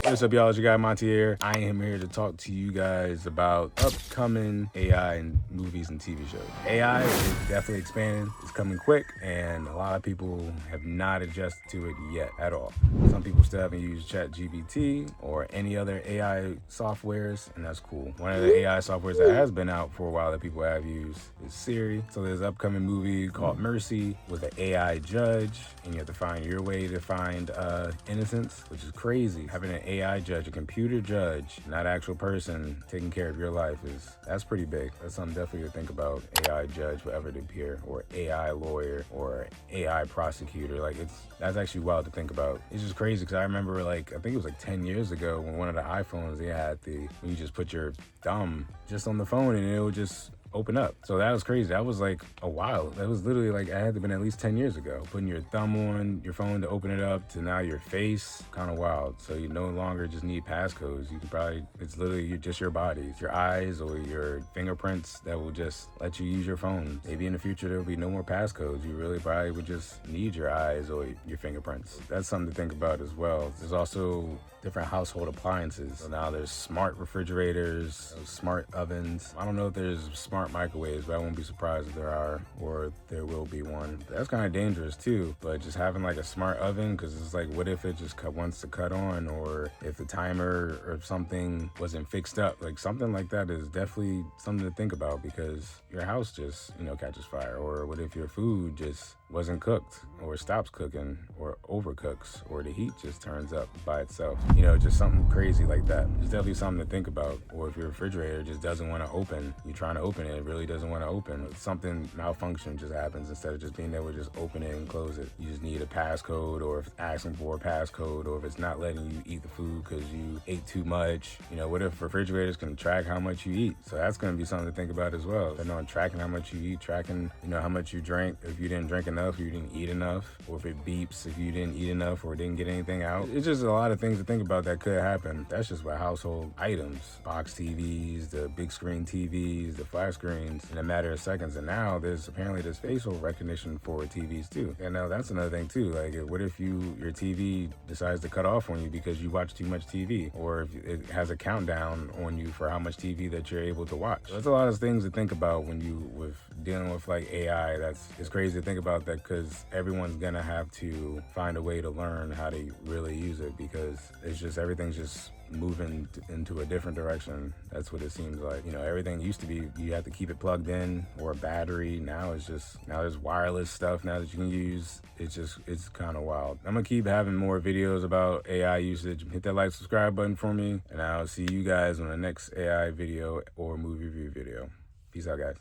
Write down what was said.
What's up, y'all? It's your guy Monty here. I am here to talk to you guys about upcoming AI in movies and TV shows. AI is definitely expanding. It's coming quick, and a lot of people have not adjusted to it yet at all. Some people still haven't used ChatGPT or any other AI softwares, and that's cool. One of the AI softwares that has been out for a while that people have used is Siri. So there's an upcoming movie called Mercy with an AI judge, and you have to find your way to find innocence, which is crazy. Having an AI judge, a computer judge, not actual person taking care of your life, that's pretty big. That's something definitely to think about. AI judge, whatever it appear, or AI lawyer, or AI prosecutor. That's actually wild to think about. It's just crazy because I remember I think it was 10 years ago when one of the iPhones, they had when you just put your thumb just on the phone and it would just open up. So that was crazy. That was a while. That was literally it had to have been at least 10 years ago. Putting your thumb on your phone to open it up to now your face, kind of wild. So you no longer just need passcodes. You can it's literally just your body, it's your eyes or your fingerprints that will just let you use your phone. Maybe in the future there'll be no more passcodes. You really probably would just need your eyes or your fingerprints. That's something to think about as well. There's also different household appliances. So now there's smart refrigerators, smart ovens. I don't know if there's smart microwaves, but I won't be surprised if there are, or there will be one. That's kind of dangerous too, but just having a smart oven, because it's what if it just wants to cut on, or if the timer or something wasn't fixed up. Something like that is definitely something to think about, because your house just, catches fire, or what if your food just wasn't cooked or stops cooking or overcooks, or the heat just turns up by itself. Just something crazy like that. It's definitely something to think about. Or if your refrigerator just doesn't want to open, you're trying to open it, it really doesn't want to open. Something malfunction just happens. Instead of just being able to just open it and close it, you just need a passcode, or if it's asking for a passcode, or if it's not letting you eat the food because you ate too much. What if refrigerators can track how much you eat? So that's going to be something to think about as well. Tracking how much you eat, tracking, how much you drank, if you didn't drink enough, you didn't eat enough, or if it beeps if you didn't eat enough or didn't get anything out. It's just a lot of things to think about that could happen. That's just with household items, box TVs, the big screen TVs, the flat screens, in a matter of seconds. And now there's facial recognition for TVs too. And now that's another thing too. What if your TV decides to cut off on you because you watch too much TV, or if it has a countdown on you for how much TV that you're able to watch. So that's a lot of things to think about when with dealing with AI. It's crazy to think about that, because everyone's gonna have to find a way to learn how to really use it, because everything's just moving into a different direction. That's what it seems like. Everything used to be you have to keep it plugged in, or a battery. Now there's wireless stuff now that you can use. It's kind of wild. I'm gonna keep having more videos about AI usage. Hit that like, subscribe button for me, and I'll see you guys on the next AI video or movie review video. Peace out, guys.